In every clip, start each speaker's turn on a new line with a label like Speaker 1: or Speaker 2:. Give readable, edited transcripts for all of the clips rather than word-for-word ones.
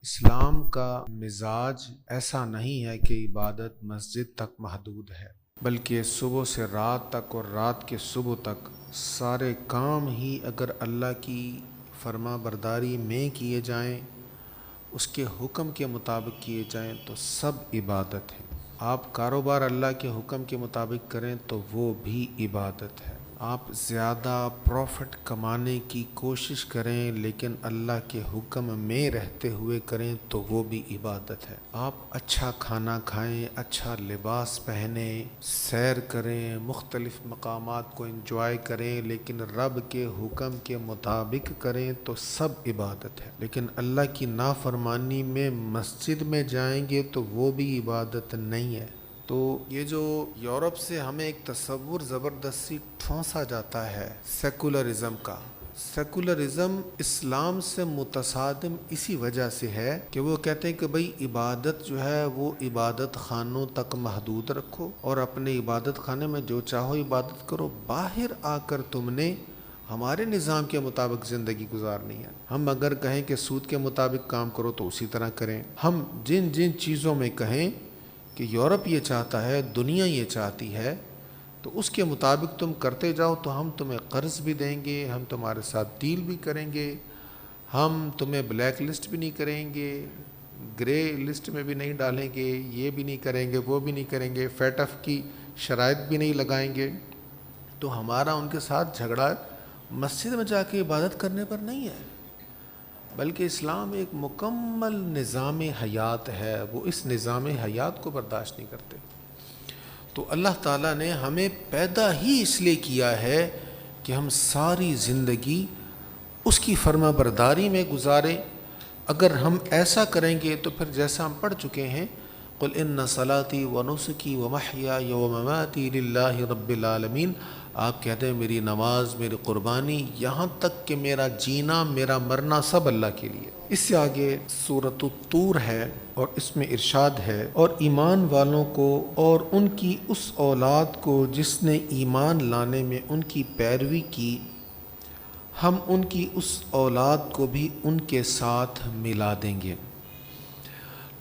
Speaker 1: اسلام کا مزاج ایسا نہیں ہے کہ عبادت مسجد تک محدود ہے، بلکہ صبح سے رات تک اور رات کے صبح تک سارے کام ہی اگر اللہ کی فرما برداری میں کیے جائیں، اس کے حکم کے مطابق کیے جائیں تو سب عبادت ہے۔ آپ کاروبار اللہ کے حکم کے مطابق کریں تو وہ بھی عبادت ہے۔ آپ زیادہ پروفٹ کمانے کی کوشش کریں لیکن اللہ کے حکم میں رہتے ہوئے کریں تو وہ بھی عبادت ہے۔ آپ اچھا کھانا کھائیں، اچھا لباس پہنیں، سیر کریں، مختلف مقامات کو انجوائے کریں لیکن رب کے حکم کے مطابق کریں تو سب عبادت ہے۔ لیکن اللہ کی نافرمانی میں مسجد میں جائیں گے تو وہ بھی عبادت نہیں ہے۔ تو یہ جو یورپ سے ہمیں ایک تصور زبردستی ٹھونسا جاتا ہے سیکولرزم کا، سیکولرزم اسلام سے متصادم اسی وجہ سے ہے کہ وہ کہتے ہیں کہ بھئی عبادت جو ہے وہ عبادت خانوں تک محدود رکھو اور اپنے عبادت خانے میں جو چاہو عبادت کرو، باہر آ کر تم نے ہمارے نظام کے مطابق زندگی گزارنی ہے۔ ہم اگر کہیں کہ سود کے مطابق کام کرو تو اسی طرح کریں۔ ہم جن جن چیزوں میں کہیں کہ یورپ یہ چاہتا ہے، دنیا یہ چاہتی ہے، تو اس کے مطابق تم کرتے جاؤ تو ہم تمہیں قرض بھی دیں گے، ہم تمہارے ساتھ ڈیل بھی کریں گے، ہم تمہیں بلیک لسٹ بھی نہیں کریں گے، گرے لسٹ میں بھی نہیں ڈالیں گے، یہ بھی نہیں کریں گے، وہ بھی نہیں کریں گے، فیٹ آف کی شرائط بھی نہیں لگائیں گے۔ تو ہمارا ان کے ساتھ جھگڑا مسجد میں جا کے عبادت کرنے پر نہیں ہے، بلکہ اسلام ایک مکمل نظام حیات ہے، وہ اس نظام حیات کو برداشت نہیں کرتے۔ تو اللہ تعالیٰ نے ہمیں پیدا ہی اس لیے کیا ہے کہ ہم ساری زندگی اس کی فرما برداری میں گزاریں۔ اگر ہم ایسا کریں گے تو پھر جیسا ہم پڑھ چکے ہیں، قُلْ إِنَّ صَلَاتِي وَنُسُكِي وَمَحْيَايَ وَمَمَاتِي لِلَّهِ رَبِّ الْعَالَمِينَ، آپ کہتے ہیں میری نماز، میری قربانی، یہاں تک کہ میرا جینا، میرا مرنا سب اللہ کے لیے۔ اس سے آگے سورۃ الطور ہے اور اس میں ارشاد ہے، اور ایمان والوں کو اور ان کی اس اولاد کو جس نے ایمان لانے میں ان کی پیروی کی، ہم ان کی اس اولاد کو بھی ان کے ساتھ ملا دیں گے۔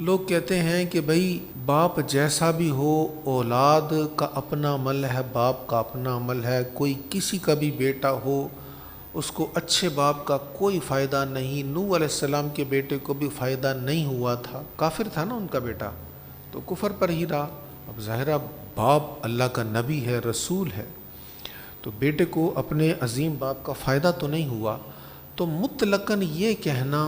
Speaker 1: لوگ کہتے ہیں کہ بھئی باپ جیسا بھی ہو، اولاد کا اپنا عمل ہے، باپ کا اپنا عمل ہے، کوئی کسی کا بھی بیٹا ہو، اس کو اچھے باپ کا کوئی فائدہ نہیں۔ نوح علیہ السلام کے بیٹے کو بھی فائدہ نہیں ہوا تھا، کافر تھا نا ان کا بیٹا، تو کفر پر ہی رہا۔ اب ظاہرہ باپ اللہ کا نبی ہے، رسول ہے، تو بیٹے کو اپنے عظیم باپ کا فائدہ تو نہیں ہوا۔ تو مطلقاً یہ کہنا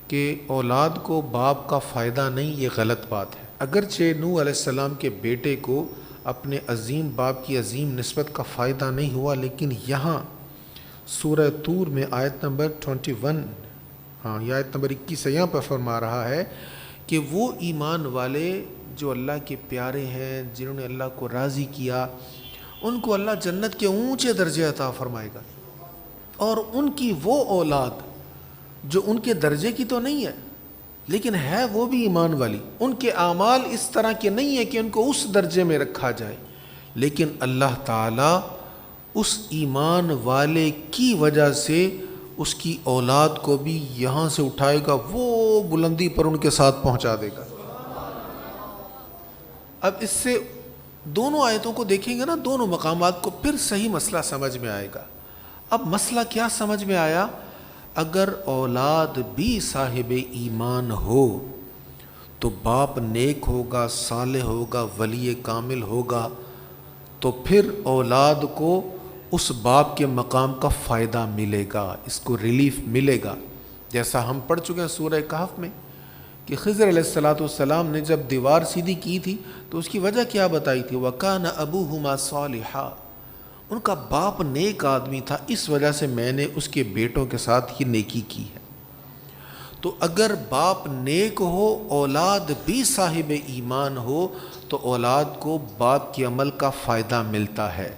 Speaker 1: کہ اولاد کو باپ کا فائدہ نہیں، یہ غلط بات ہے۔ اگرچہ نوح علیہ السلام کے بیٹے کو اپنے عظیم باپ کی عظیم نسبت کا فائدہ نہیں ہوا، لیکن یہاں سورہ طور میں آیت نمبر 21، یہ آیت نمبر 21 یہاں پر فرما رہا ہے کہ وہ ایمان والے جو اللہ کے پیارے ہیں، جنہوں نے اللہ کو راضی کیا، ان کو اللہ جنت کے اونچے درجے عطا فرمائے گا، اور ان کی وہ اولاد جو ان کے درجے کی تو نہیں ہے لیکن ہے وہ بھی ایمان والی، ان کے اعمال اس طرح کے نہیں ہیں کہ ان کو اس درجے میں رکھا جائے، لیکن اللہ تعالیٰ اس ایمان والے کی وجہ سے اس کی اولاد کو بھی یہاں سے اٹھائے گا، وہ بلندی پر ان کے ساتھ پہنچا دے گا۔ اب اس سے دونوں آیتوں کو دیکھیں گے نا، دونوں مقامات کو، پھر صحیح مسئلہ سمجھ میں آئے گا۔ اب مسئلہ کیا سمجھ میں آیا؟ اگر اولاد بھی صاحب ایمان ہو تو باپ نیک ہوگا، صالح ہوگا، ولی کامل ہوگا، تو پھر اولاد کو اس باپ کے مقام کا فائدہ ملے گا، اس کو ریلیف ملے گا۔ جیسا ہم پڑھ چکے ہیں سورہ کہف میں کہ خضر علیہ السلام نے جب دیوار سیدھی کی تھی تو اس کی وجہ کیا بتائی تھی؟ وَكَانَ أَبُوهُمَا صَالِحًا، ان کا باپ نیک آدمی تھا، اس وجہ سے میں نے اس کے بیٹوں کے ساتھ یہ نیکی کی ہے۔ تو اگر باپ نیک ہو، اولاد بھی صاحب ایمان ہو، تو اولاد کو باپ کے عمل کا فائدہ ملتا ہے،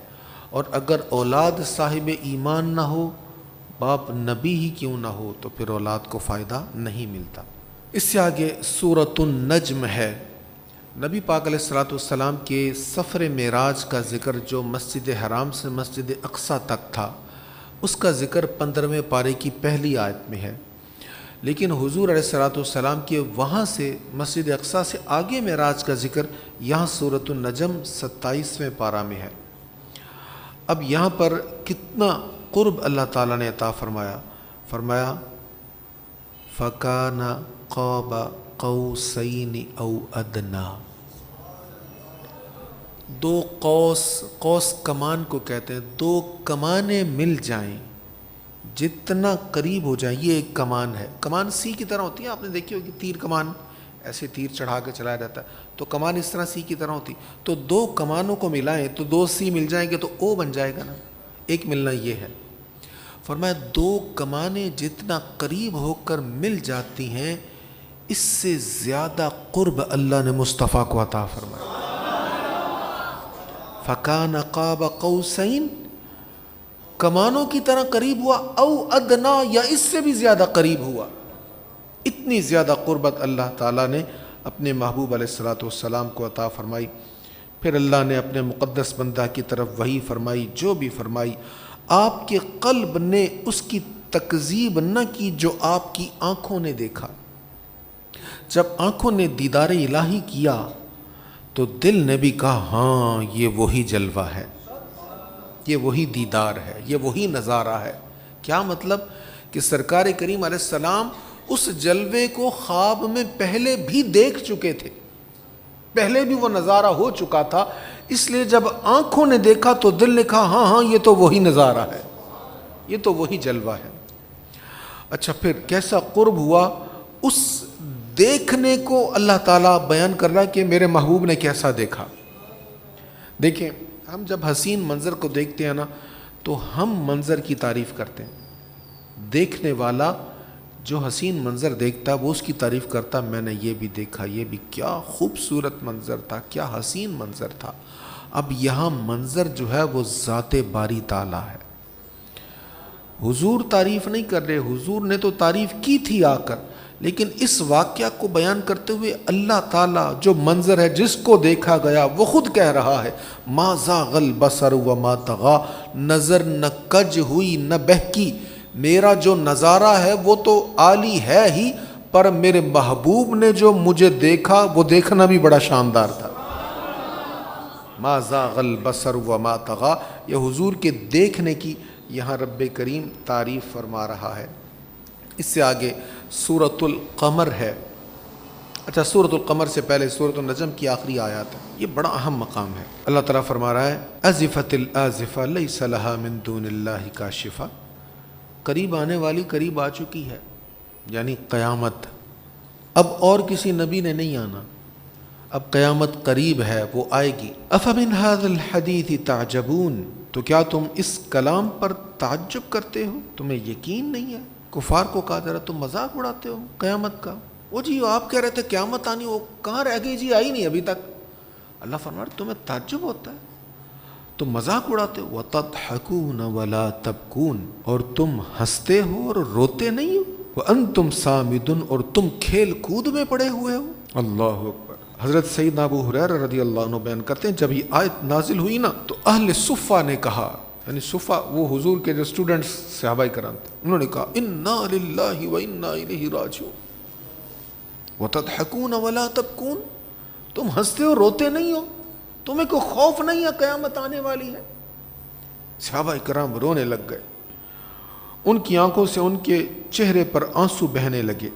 Speaker 1: اور اگر اولاد صاحب ایمان نہ ہو، باپ نبی ہی کیوں نہ ہو، تو پھر اولاد کو فائدہ نہیں ملتا۔ اس سے آگے سورۃ النجم ہے۔ نبی پاک علیہ السلام کے سفر معراج کا ذکر جو مسجد حرام سے مسجد اقصیٰ تک تھا، اس کا ذکر 15ویں پارے کی پہلی آیت میں ہے۔ لیکن حضور علیہ الصلوۃ والسلام کے وہاں سے مسجد اقصیٰ سے آگے معراج کا ذکر یہاں سورۃ النجم 27ویں پارہ میں ہے۔ اب یہاں پر کتنا قرب اللہ تعالیٰ نے عطا فرمایا، فرمایا فَكَانَ قَابَ قَوْسَيْنِ أَوْ أَدْنَىٰ۔ دو قوس کمان کو کہتے ہیں، دو کمانیں مل جائیں، جتنا قریب ہو جائیں۔ یہ ایک کمان ہے، کمان سی کی طرح ہوتی ہے، آپ نے دیکھی ہوگی تیر کمان، ایسے تیر چڑھا کے چلایا جاتا ہے، تو کمان اس طرح سی کی طرح ہوتی، تو دو کمانوں کو ملائیں تو دو سی مل جائیں گے تو او بن جائے گا نا، ایک ملنا یہ ہے۔ فرمایا دو کمانیں جتنا قریب ہو کر مل جاتی ہیں، اس سے زیادہ قرب اللہ نے مصطفیٰ کو عطا فرمایا۔ فَكَانَ قَابَ قَوْسَيْن، کمانوں کی طرح قریب ہوا، او ادنا، یا اس سے بھی زیادہ قریب ہوا۔ اتنی زیادہ قربت اللہ تعالیٰ نے اپنے محبوب علیہ الصلوۃ والسلام کو عطا فرمائی۔ پھر اللہ نے اپنے مقدس بندہ کی طرف وحی فرمائی، جو بھی فرمائی، آپ کے قلب نے اس کی تکذیب نہ کی جو آپ کی آنکھوں نے دیکھا۔ جب آنکھوں نے دیدار الہی کیا تو دل نے بھی کہا ہاں یہ وہی جلوہ ہے، یہ وہی دیدار ہے، یہ وہی نظارہ ہے۔ کیا مطلب؟ کہ سرکار کریم علیہ السلام اس جلوے کو خواب میں پہلے بھی دیکھ چکے تھے، پہلے بھی وہ نظارہ ہو چکا تھا، اس لیے جب آنکھوں نے دیکھا تو دل نے کہا ہاں ہاں یہ تو وہی نظارہ ہے، یہ تو وہی جلوہ ہے۔ اچھا پھر کیسا قرب ہوا؟ اس دیکھنے کو اللہ تعالیٰ بیان کر رہا ہے کہ میرے محبوب نے کیسا دیکھا۔ دیکھیں ہم جب حسین منظر کو دیکھتے ہیں نا تو ہم منظر کی تعریف کرتے ہیں، دیکھنے والا جو حسین منظر دیکھتا وہ اس کی تعریف کرتا، میں نے یہ بھی دیکھا، یہ بھی کیا خوبصورت منظر تھا، کیا حسین منظر تھا۔ اب یہاں منظر جو ہے وہ ذات باری تعالیٰ ہے، حضور تعریف نہیں کر رہے، حضور نے تو تعریف کی تھی آ کر، لیکن اس واقعہ کو بیان کرتے ہوئے اللہ تعالیٰ جو منظر ہے جس کو دیکھا گیا وہ خود کہہ رہا ہے ما زاغ البصر وما طغی، نظر نہ کج ہوئی نہ بہکی، میرا جو نظارہ ہے وہ تو عالی ہے ہی، پر میرے محبوب نے جو مجھے دیکھا وہ دیکھنا بھی بڑا شاندار تھا۔ ما زاغ البصر وما طغی، یہ حضور کے دیکھنے کی یہاں رب کریم تعریف فرما رہا ہے۔ اس سے آگے سورۃ القمر ہے۔ اچھا سورۃ القمر سے پہلے سورۃ النجم کی آخری آیات ہے، یہ بڑا اہم مقام ہے۔ اللہ تعالیٰ فرما رہا ہے ازفت الازفہ لیس لہا من دون اللہ کاشفہ، قریب آنے والی قریب آ چکی ہے، یعنی قیامت۔ اب اور کسی نبی نے نہیں آنا، اب قیامت قریب ہے، وہ آئے گی۔ افمن ھذا الحدیث تعجبون، تو کیا تم اس کلام پر تعجب کرتے ہو، تمہیں یقین نہیں ہے؟ کفار کو کہا جا رہا تم مذاق اڑاتے ہو قیامت کا، وہ جی آپ کہہ رہے تھے قیامت آنی، وہ کہاں رہ گئی جی، آئی نہیں ابھی تک۔ اللہ فرما رہا تمہیں تعجب ہوتا ہے، تم مذاق اڑاتے ہو۔ وَتَضْحَكُونَ وَلَا تَبْكُونَ، اور تم ہنستے ہو اور روتے نہیں ہو۔ وَأَنْتُمْ سَامِدُونَ، اور تم کھیل کود میں پڑے ہوئے ہو۔ اللہ اکبر۔ حضرت سیدنا ابو ہریرہ رضی اللہ عنہ بیان کرتے ہیں جب یہ آیت نازل ہوئی نا تو اہل صفہ نے کہا، یعنی صفہ وہ حضور کے جو اسٹوڈنٹس صحابہ کرام تھے، انہوں نے کہا انا للہ و انا الیہ راجعون وتضحکون ولا تبکون، تم ہنستے ہو روتے نہیں ہو، تمہیں کوئی خوف نہیں ہے قیامت آنے والی ہے۔ صحابہ کرام رونے لگ گئے، ان کی آنکھوں سے ان کے چہرے پر آنسو بہنے لگے۔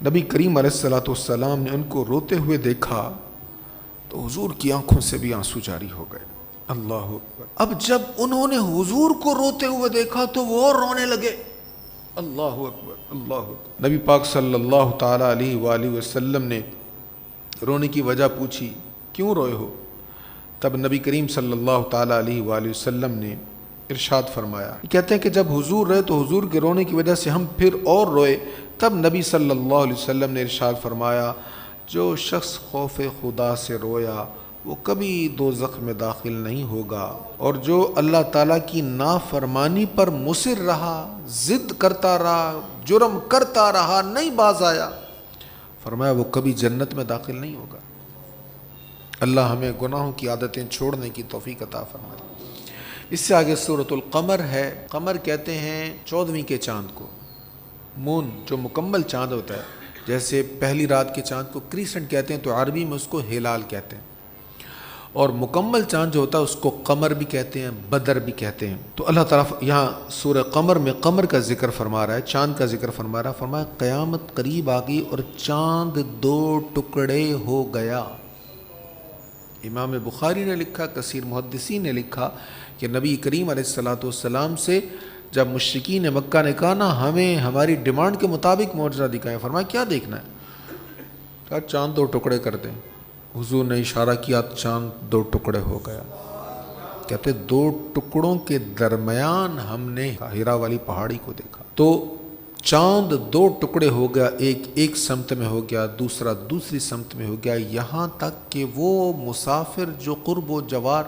Speaker 1: نبی کریم علیہ الصلوۃ والسلام نے ان کو روتے ہوئے دیکھا تو حضور کی آنکھوں سے بھی آنسو جاری ہو گئے۔ اللہ اکبر۔ اب جب انہوں نے حضور کو روتے ہوئے دیکھا تو وہ اور رونے لگے۔ اللہ اکبر اللہ اکبر۔ نبی پاک صلی اللہ تعالی علیہ وآلہ وسلم نے رونے کی وجہ پوچھی، کیوں روئے ہو؟ تب نبی کریم صلی اللہ تعالی علیہ وآلہ وسلم نے ارشاد فرمایا، کہتے ہیں کہ جب حضور رہے تو حضور کے رونے کی وجہ سے ہم پھر اور روئے۔ تب نبی صلی اللہ علیہ وسلم نے ارشاد فرمایا، جو شخص خوف خدا سے رویا وہ کبھی دوزخ میں داخل نہیں ہوگا، اور جو اللہ تعالیٰ کی نافرمانی پر مصر رہا، ضد کرتا رہا، جرم کرتا رہا، نہیں باز آیا، فرمایا وہ کبھی جنت میں داخل نہیں ہوگا۔ اللہ ہمیں گناہوں کی عادتیں چھوڑنے کی توفیق عطا فرمائے۔ اس سے آگے سورۃ القمر ہے۔ قمر کہتے ہیں 14ویں کے چاند کو، مون جو مکمل چاند ہوتا ہے، جیسے پہلی رات کے چاند کو کریسنٹ کہتے ہیں تو عربی میں اس کو ہلال کہتے ہیں، اور مکمل چاند جو ہوتا ہے اس کو قمر بھی کہتے ہیں، بدر بھی کہتے ہیں۔ تو اللہ تعالیٰ یہاں سورہ قمر میں قمر کا ذکر فرما رہا ہے، چاند کا ذکر فرما رہا ہے، فرمایا قیامت قریب آ گئی اور چاند 2 ٹکڑے ہو گیا۔ امام بخاری نے لکھا، کثیر محدثین نے لکھا کہ نبی کریم علیہ الصلوۃ والسلام سے جب مشرکین مکہ نے کہا نا ہمیں ہماری ڈیمانڈ کے مطابق معجزہ دکھائیں، فرمایا کیا دیکھنا ہے؟ کہا چاند 2 ٹکڑے کر دیں۔ حضور نے اشارہ کیا، چاند 2 ٹکڑے ہو گیا۔ کہتے 2 ٹکڑوں کے درمیان ہم نے ہیرا والی پہاڑی کو دیکھا، تو چاند 2 ٹکڑے ہو گیا، ایک سمت میں ہو گیا، دوسرا دوسری سمت میں ہو گیا، یہاں تک کہ وہ مسافر جو قرب و جوار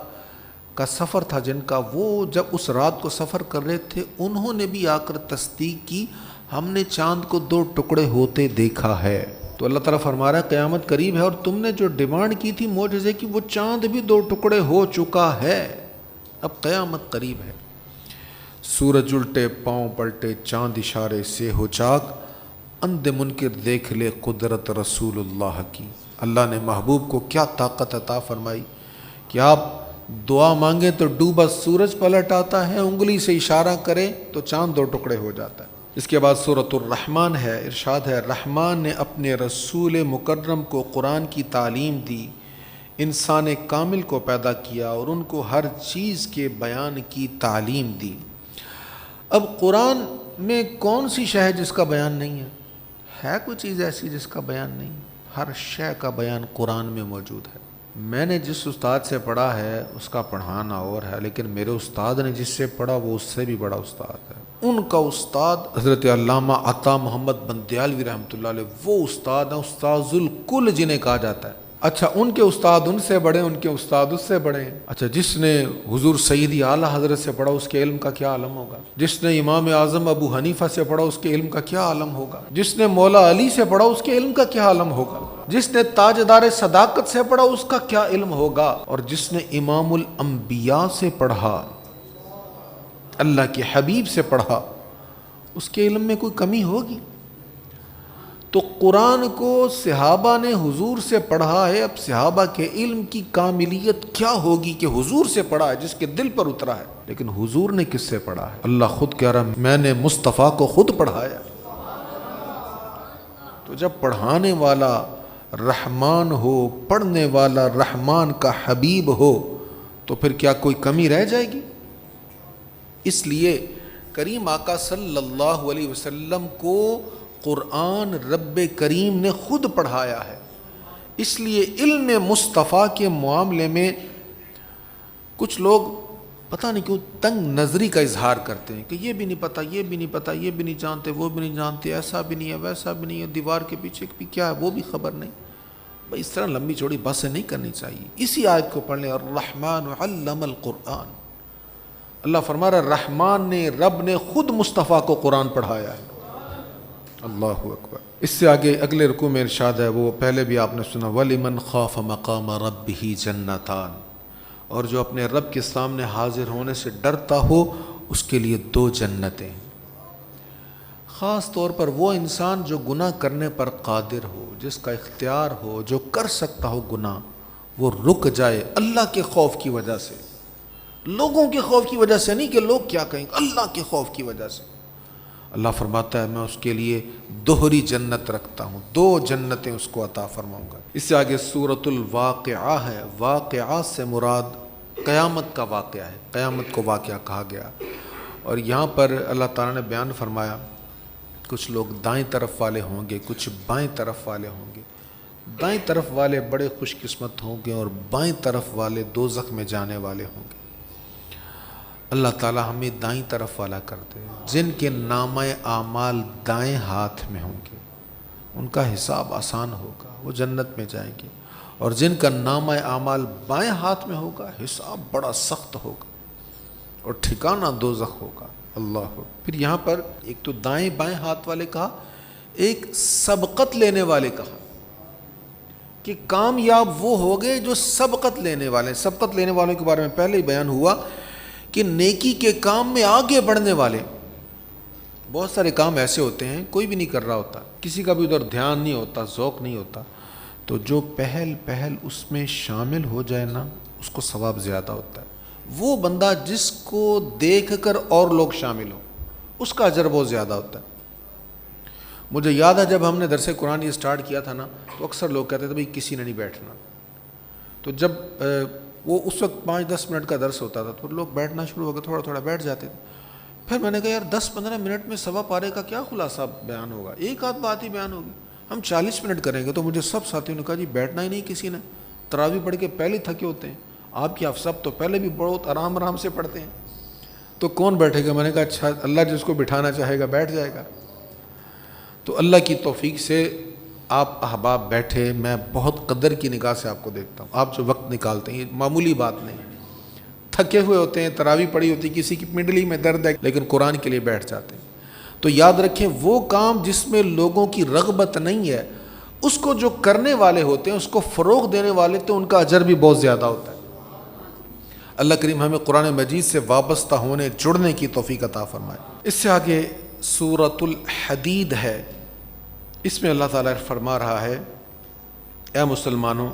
Speaker 1: کا سفر تھا جن کا، وہ جب اس رات کو سفر کر رہے تھے انہوں نے بھی آ کر تصدیق کی، ہم نے چاند کو 2 ٹکڑے ہوتے دیکھا ہے۔ تو اللہ تعالیٰ فرما رہا ہے قیامت قریب ہے اور تم نے جو ڈیمانڈ کی تھی معجزے کی، وہ چاند بھی 2 ٹکڑے ہو چکا ہے، اب قیامت قریب ہے۔ سورج الٹے پاؤں پلٹے چاند اشارے سے ہو چاک، اندھ منکر دیکھ لے قدرت رسول اللہ کی۔ اللہ نے محبوب کو کیا طاقت عطا فرمائی کہ آپ دعا مانگیں تو ڈوبا سورج پلٹ آتا ہے، انگلی سے اشارہ کریں تو چاند 2 ٹکڑے ہو جاتا ہے۔ اس کے بعد سورۃ الرحمن ہے، ارشاد ہے رحمان نے اپنے رسول مکرم کو قرآن کی تعلیم دی، انسان کامل کو پیدا کیا اور ان کو ہر چیز کے بیان کی تعلیم دی۔ اب قرآن میں کون سی شے ہے جس کا بیان نہیں ہے کوئی چیز ایسی جس کا بیان نہیں؟ ہر شے کا بیان قرآن میں موجود ہے۔ میں نے جس استاد سے پڑھا ہے اس کا پڑھانا اور ہے، لیکن میرے استاد نے جس سے پڑھا وہ اس سے بھی بڑا استاد ہے۔ ان کا استاد حضرت علامہ عطا محمد بندیالوی رحمۃ اللہ علیہ، وہ استاد ہیں، استاذ الکل جنہیں کہا جاتا ہے۔ اچھا ان کے استاد ان سے بڑے، ان کے استاد اس سے بڑے ہیں۔ اچھا جس نے حضور سیدی اعلیٰ حضرت سے پڑھا اس کے علم کا کیا عالم ہوگا؟ جس نے امام اعظم ابو حنیفہ سے پڑھا اس کے علم کا کیا عالم ہوگا؟ جس نے مولا علی سے پڑھا اس کے علم کا کیا عالم ہوگا؟ جس نے تاجدار صداقت سے پڑھا اس کا کیا علم ہوگا؟ اور جس نے امام الانبیاء سے پڑھا، اللہ کے حبیب سے پڑھا، اس کے علم میں کوئی کمی ہوگی؟ تو قرآن کو صحابہ نے حضور سے پڑھا ہے، اب صحابہ کے علم کی کاملیت کیا ہوگی کہ حضور سے پڑھا ہے جس کے دل پر اترا ہے، لیکن حضور نے کس سے پڑھا ہے؟ اللہ خود کہہ رہا میں نے مصطفیٰ کو خود پڑھایا۔ تو جب پڑھانے والا رحمان ہو، پڑھنے والا رحمان کا حبیب ہو، تو پھر کیا کوئی کمی رہ جائے گی؟ اس لیے کریم آقا صلی اللہ علیہ وسلم کو قرآن رب کریم نے خود پڑھایا ہے۔ اس لیے علم مصطفیٰ کے معاملے میں کچھ لوگ پتہ نہیں کیوں تنگ نظری کا اظہار کرتے ہیں کہ یہ بھی نہیں پتہ، یہ بھی نہیں پتہ، یہ بھی نہیں جانتے، وہ بھی نہیں جانتے، ایسا بھی نہیں ہے، ویسا بھی نہیں ہے، دیوار کے پیچھے بھی کیا ہے وہ بھی خبر نہیں۔ بھائی اس طرح لمبی چوڑی باتیں نہیں کرنی چاہیے۔ اسی آیت کو پڑھ لیں، الرحمن علم القرآن، اللہ فرما رہا ہے رحمان نے، رب نے خود مصطفیٰ کو قرآن پڑھایا ہے۔ اللہ اکبر۔ اس سے آگے اگلے رکوع میں ارشاد ہے، وہ پہلے بھی آپ نے سنا، وَلِمَنْ خَافَ مَقَامَ رَبِّهِ جَنَّتَانِ، اور جو اپنے رب کے سامنے حاضر ہونے سے ڈرتا ہو اس کے لیے 2 جنتیں۔ خاص طور پر وہ انسان جو گناہ کرنے پر قادر ہو، جس کا اختیار ہو، جو کر سکتا ہو گناہ، وہ رک جائے اللہ کے خوف کی وجہ سے، لوگوں کے خوف کی وجہ سے نہیں کہ لوگ کیا کہیں گے، اللہ کے خوف کی وجہ سے۔ اللہ فرماتا ہے میں اس کے لیے 2 جنت رکھتا ہوں، 2 جنتیں اس کو عطا فرماؤں گا۔ اس سے آگے سورۃ الواقعہ ہے، واقعہ سے مراد قیامت کا واقعہ ہے، قیامت کو واقعہ کہا گیا۔ اور یہاں پر اللہ تعالیٰ نے بیان فرمایا کچھ لوگ دائیں طرف والے ہوں گے، کچھ بائیں طرف والے ہوں گے۔ دائیں طرف والے بڑے خوش قسمت ہوں گے اور بائیں طرف والے دوزخ میں جانے والے ہوں گے۔ اللہ تعالیٰ ہمیں دائیں طرف والا کرتے ہیں، جن کے نامہ اعمال دائیں ہاتھ میں ہوں گے ان کا حساب آسان ہوگا، وہ جنت میں جائیں گے، اور جن کا نامہ اعمال بائیں ہاتھ میں ہوگا حساب بڑا سخت ہوگا اور ٹھکانہ دوزخ ہوگا۔ اللہ۔ پھر یہاں پر ایک تو دائیں بائیں ہاتھ والے کہا، ایک سبقت لینے والے کہا کہ کامیاب وہ ہو گئے جو سبقت لینے والے۔ سبقت لینے والوں کے بارے میں پہلے ہی بیان ہوا کہ نیکی کے کام میں آگے بڑھنے والے، بہت سارے کام ایسے ہوتے ہیں کوئی بھی نہیں کر رہا ہوتا، کسی کا بھی ادھر دھیان نہیں ہوتا، ذوق نہیں ہوتا، تو جو پہل اس میں شامل ہو جائے نا، اس کو ثواب زیادہ ہوتا ہے۔ وہ بندہ جس کو دیکھ کر اور لوگ شامل ہوں، اس کا اجر بہت زیادہ ہوتا ہے۔ مجھے یاد ہے جب ہم نے درس قرآن یہ سٹارٹ کیا تھا نا، تو اکثر لوگ کہتے تھے بھئی کسی نے نہیں بیٹھنا، تو جب وہ اس وقت 5-10 منٹ کا درس ہوتا تھا تو لوگ بیٹھنا شروع ہو گئے، تھوڑا تھوڑا بیٹھ جاتے تھے۔ پھر میں نے کہا یار 10-15 منٹ میں سوا پارے کا کیا خلاصہ بیان ہوگا، ایک آدھ بات ہی بیان ہوگی، ہم 40 منٹ کریں گے۔ تو مجھے سب ساتھیوں نے کہا جی بیٹھنا ہی نہیں کسی نے، تراویح پڑھ کے پہلے تھکے ہوتے ہیں، آپ سب تو پہلے بھی بہت آرام سے پڑھتے ہیں، تو کون بیٹھے گا؟ میں نے کہا اچھا اللہ جس کو بٹھانا چاہے گا بیٹھ جائے گا۔ تو اللہ کی توفیق سے آپ احباب بیٹھے، میں بہت قدر کی نگاہ سے آپ کو دیکھتا ہوں، آپ جو وقت نکالتے ہیں، یہ معمولی بات نہیں، تھکے ہوئے ہوتے ہیں، تراویح پڑھی ہوتی ہے، کسی کی پنڈلی میں درد ہے، لیکن قرآن کے لیے بیٹھ جاتے ہیں۔ تو یاد رکھیں وہ کام جس میں لوگوں کی رغبت نہیں ہے، اس کو جو کرنے والے ہوتے ہیں، اس کو فروغ دینے والے، تو ان کا اجر بھی بہت زیادہ ہوتا ہے۔ اللہ کریم ہمیں قرآن مجید سے وابستہ ہونے، جڑنے کی توفیق عطا فرمائے۔ اس سے آگے سورۃ الحدید ہے، اس میں اللہ تعالیٰ فرما رہا ہے اے مسلمانوں،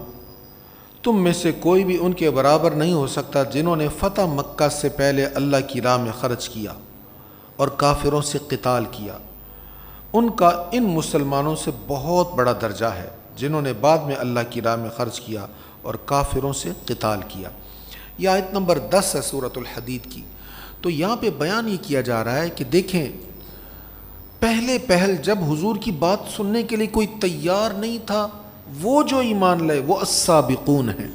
Speaker 1: تم میں سے کوئی بھی ان کے برابر نہیں ہو سکتا جنہوں نے فتح مکہ سے پہلے اللہ کی راہ میں خرچ کیا اور کافروں سے قتال کیا۔ ان کا ان مسلمانوں سے بہت بڑا درجہ ہے جنہوں نے بعد میں اللہ کی راہ میں خرچ کیا اور کافروں سے قتال کیا۔ یہ آیت نمبر 10 ہے سورۃ الحدید کی۔ تو یہاں پہ بیان یہ کیا جا رہا ہے کہ دیکھیں، پہل جب حضور کی بات سننے کے لیے کوئی تیار نہیں تھا، وہ جو ایمان لائے وہ السابقون ہیں،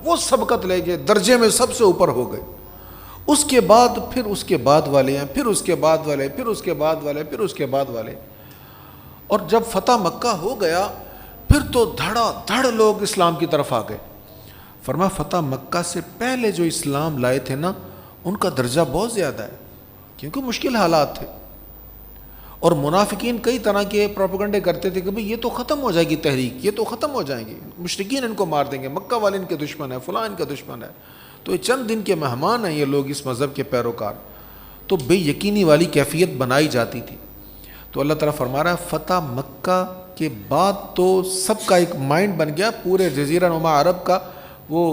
Speaker 1: وہ سبقت لے گئے، درجے میں سب سے اوپر ہو گئے۔ اس کے بعد پھر اس کے بعد والے ہیں، پھر اس کے بعد والے، پھر اس کے بعد والے، پھر اس کے بعد والے، اور جب فتح مکہ ہو گیا پھر تو دھڑا دھڑ لوگ اسلام کی طرف آ گئے۔ فرمایا فتح مکہ سے پہلے جو اسلام لائے تھے نا، ان کا درجہ بہت زیادہ ہے، کیونکہ مشکل حالات تھے، اور منافقین کئی طرح کے پروپیگنڈے کرتے تھے کہ بھئی یہ تو ختم ہو جائے گی تحریک، یہ تو ختم ہو جائیں گے، مشرکین ان کو مار دیں گے، مکہ والے ان کے دشمن ہیں، فلاں ان کا دشمن ہے، تو یہ چند دن کے مہمان ہیں یہ لوگ، اس مذہب کے پیروکار، تو بے یقینی والی کیفیت بنائی جاتی تھی۔ تو اللہ تعالیٰ فرما رہا ہے فتح مکہ کے بعد تو سب کا ایک مائنڈ بن گیا، پورے جزیرہ نما عرب کا وہ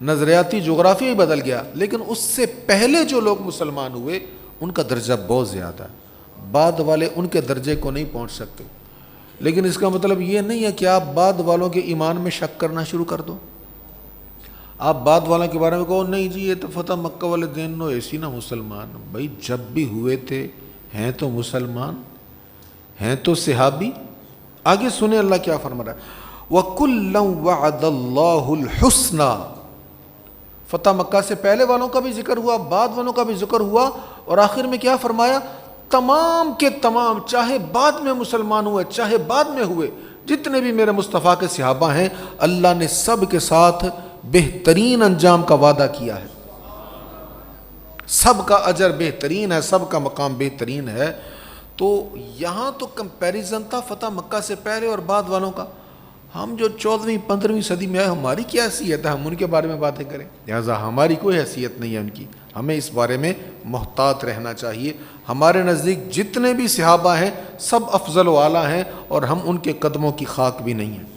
Speaker 1: نظریاتی جغرافیہ ہی بدل گیا، لیکن اس سے پہلے جو لوگ مسلمان ہوئے ان کا درجہ بہت زیادہ ہے، بعد والے ان کے درجے کو نہیں پہنچ سکتے۔ لیکن اس کا مطلب یہ نہیں ہے کہ آپ بعد والوں کے ایمان میں شک کرنا شروع کر دو، آپ بعد والوں کے بارے میں کہو نہیں جی یہ تو فتح مکہ والے دین نو ایسی نہ مسلمان، بھائی جب بھی ہوئے تھے ہیں تو مسلمان، ہیں تو صحابی۔ آگے سنیں اللہ کیا فرما رہا ہے، وَكُلًّا وَعَدَ اللَّهُ الْحُسْنَى، فتح مکہ سے پہلے والوں کا بھی ذکر ہوا، بعد والوں کا بھی ذکر ہوا، اور آخر میں کیا فرمایا، تمام کے تمام، چاہے بعد میں مسلمان ہوئے چاہے بعد میں ہوئے، جتنے بھی میرے مصطفیٰ کے صحابہ ہیں، اللہ نے سب کے ساتھ بہترین انجام کا وعدہ کیا ہے، سب کا اجر بہترین ہے، سب کا مقام بہترین ہے۔ تو یہاں تو کمپیریزن تھا فتح مکہ سے پہلے اور بعد والوں کا، ہم جو 14ویں-15ویں صدی میں آئے ہماری کیا حیثیت ہے ہم ان کے بارے میں باتیں کریں، لہٰذا ہماری کوئی حیثیت نہیں ہے ان کی، ہمیں اس بارے میں محتاط رہنا چاہیے۔ ہمارے نزدیک جتنے بھی صحابہ ہیں سب افضل و اعلیٰ ہیں، اور ہم ان کے قدموں کی خاک بھی نہیں ہیں۔